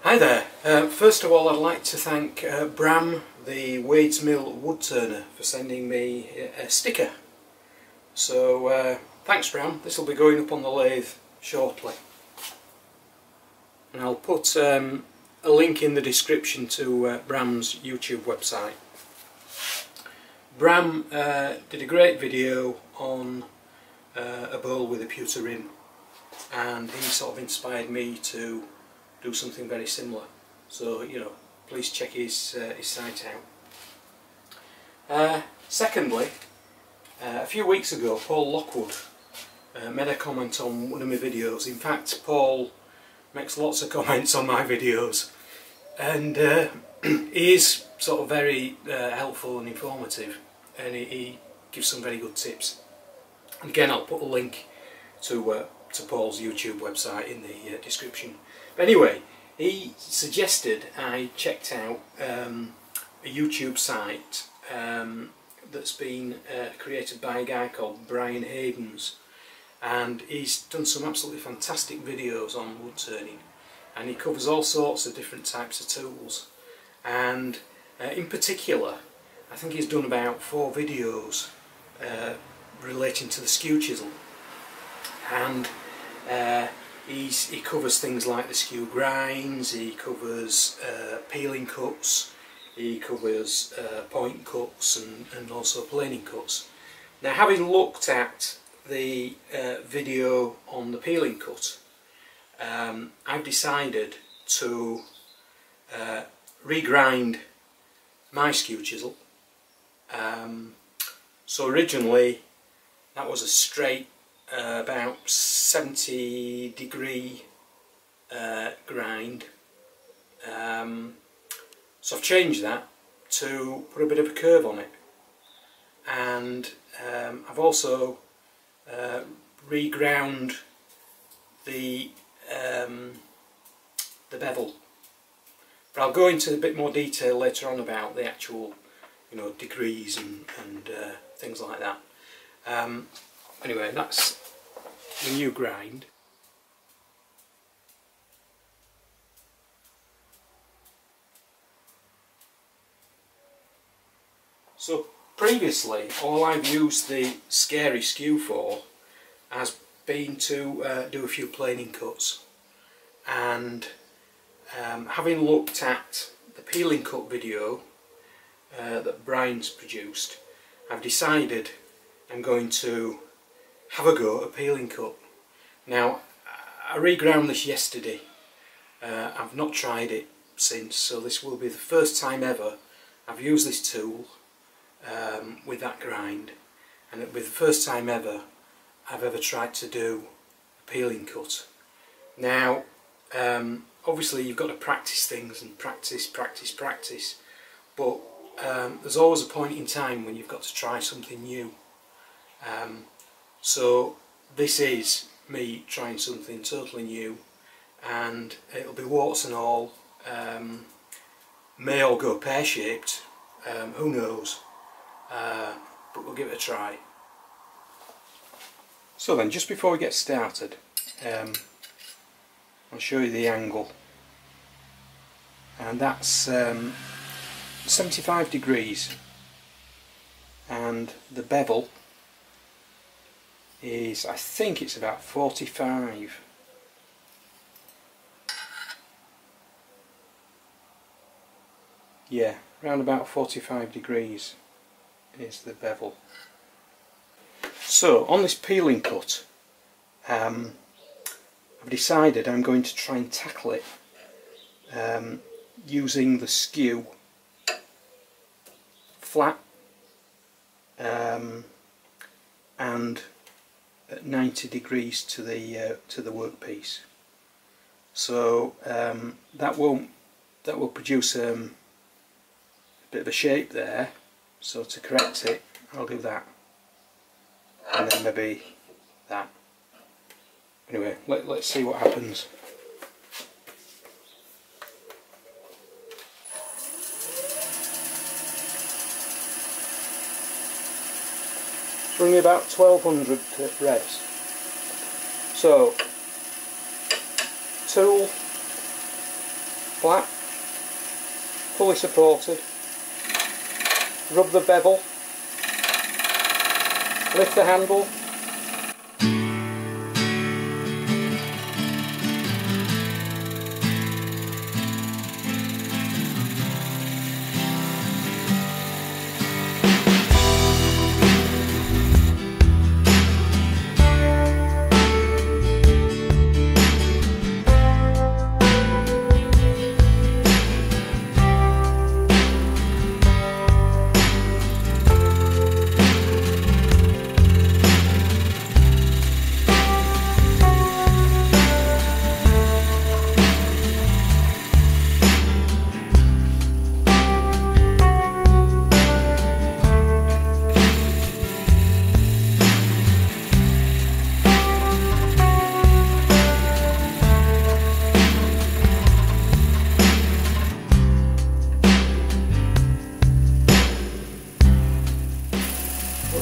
Hi there. First of all, I'd like to thank Bram, the Wades Mill wood turner, for sending me a sticker. So thanks Bram, this will be going up on the lathe shortly. And I'll put a link in the description to Bram's YouTube website. Bram did a great video on a bowl with a pewter rim, and he sort of inspired me to do something very similar. So, you know, please check his site out. Secondly, a few weeks ago Paul Lockwood made a comment on one of my videos. In fact, Paul makes lots of comments on my videos, and he is sort of very helpful and informative, and he gives some very good tips. And again, I'll put a link to Paul's YouTube website in the description. But anyway, he suggested I checked out a YouTube site that's been created by a guy called Brian Hayden's, and he's done some absolutely fantastic videos on wood turning, and he covers all sorts of different types of tools, and in particular I think he's done about 4 videos relating to the Skew chisel, and he covers things like the Skew grinds, he covers peeling cuts, he covers point cuts, and also planing cuts. Now, having looked at the video on the peeling cut, I've decided to regrind my Skew chisel. So originally that was a straight about 70-degree grind, so I've changed that to put a bit of a curve on it, and I've also reground the bevel, but I'll go into a bit more detail later on about the actual, you know, degrees and things like that. Anyway, that's the new grind. So previously, all I've used the Scary Skew for has been to do a few planing cuts, and having looked at the peeling cut video that Brian's produced, I've decided I'm going to have a go at a peeling cut. Now, I reground this yesterday. I've not tried it since, so this will be the first time ever I've used this tool with that grind, and it'll be the first time ever I've ever tried to do a peeling cut. Now, obviously you've got to practice things and practice, but there's always a point in time when you've got to try something new. So this is me trying something totally new, and it'll be warts and all, may all go pear-shaped, who knows, but we'll give it a try. So then, just before we get started, I'll show you the angle, and that's 75 degrees, and the bevel is, I think it's about 45. Yeah, around about 45 degrees is the bevel. So on this peeling cut, I've decided I'm going to try and tackle it using the Skew flat and at 90 degrees to the workpiece. So that will produce a bit of a shape there. So to correct it, I'll do that, and then maybe that. Anyway, let's see what happens. It's running about 1200 revs. So, tool, flat, fully supported. Rub the bevel, lift the handle,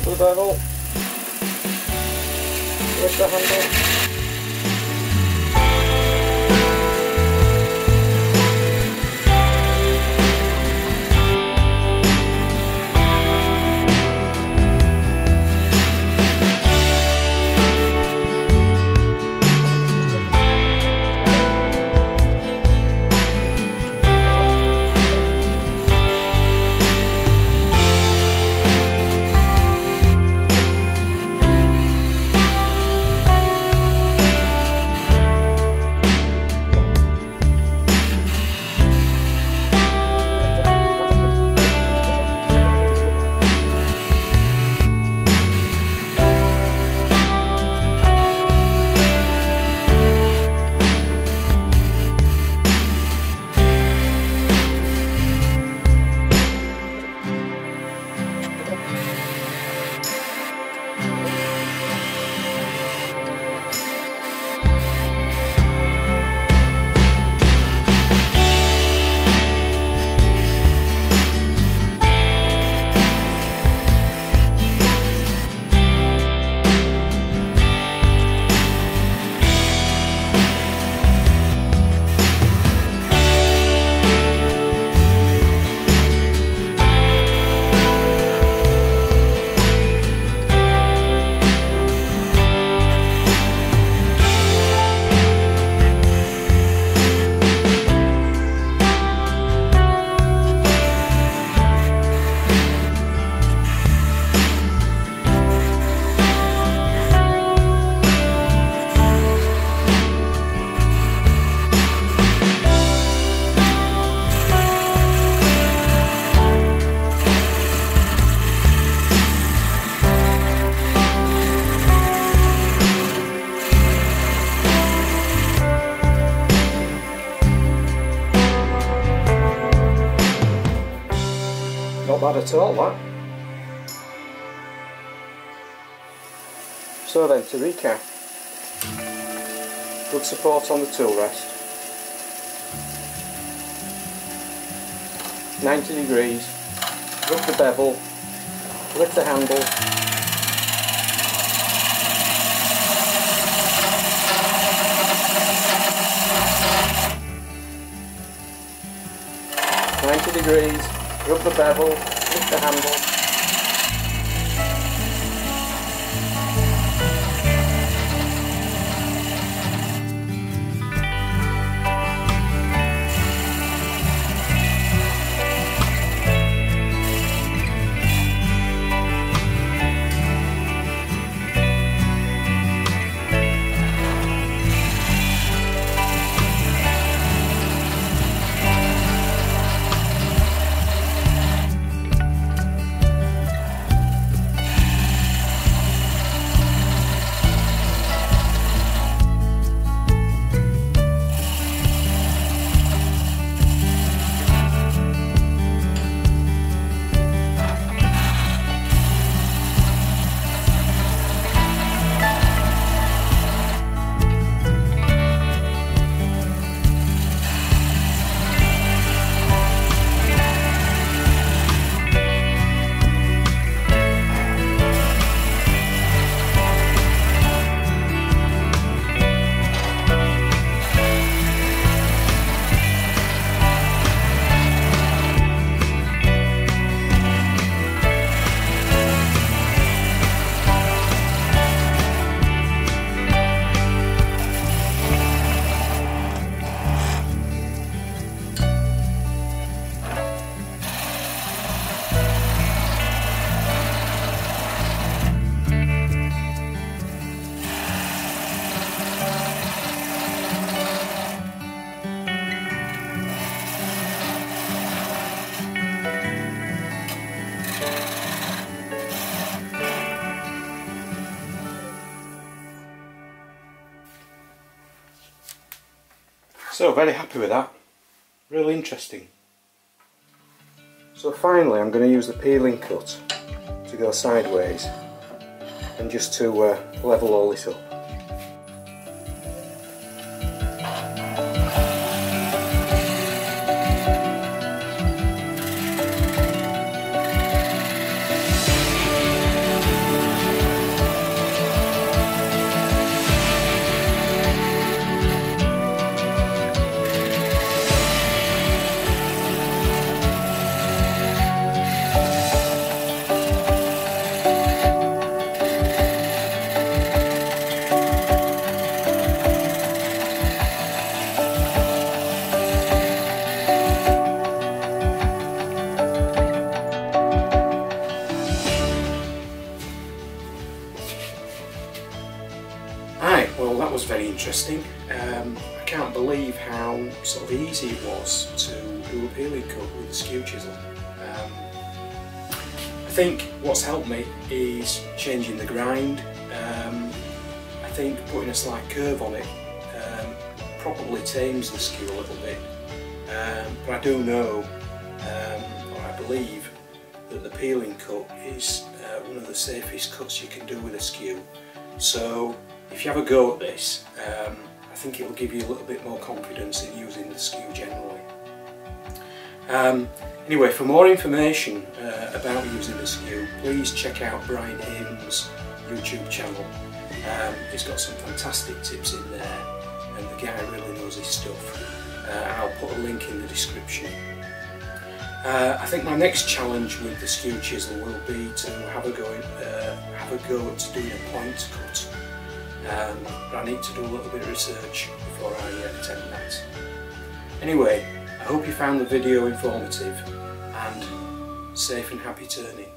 the bevel, lift the handle. 'Not bad at all, that. So then, to recap, good support on the tool rest, 90 degrees, rub the bevel, lift the handle, rub the bevel, lift the handle, So very happy with that, really interesting. So finally I'm going to use the peeling cut to go sideways and just to level all this up. Well, that was very interesting. I can't believe how sort of easy it was to do a peeling cut with the skew chisel. I think what's helped me is changing the grind. I think putting a slight curve on it probably tames the skew a little bit. But I do know, or I believe, that the peeling cut is one of the safest cuts you can do with a skew. So if you have a go at this, I think it will give you a little bit more confidence in using the skew generally. Anyway, for more information about using the skew, please check out Brian Hayden's YouTube channel. He's got some fantastic tips in there, and the guy really knows his stuff. I'll put a link in the description. I think my next challenge with the skew chisel will be to have a go at doing a point cut. But I need to do a little bit of research before I attempt that. Anyway, I hope you found the video informative and safe and happy turning.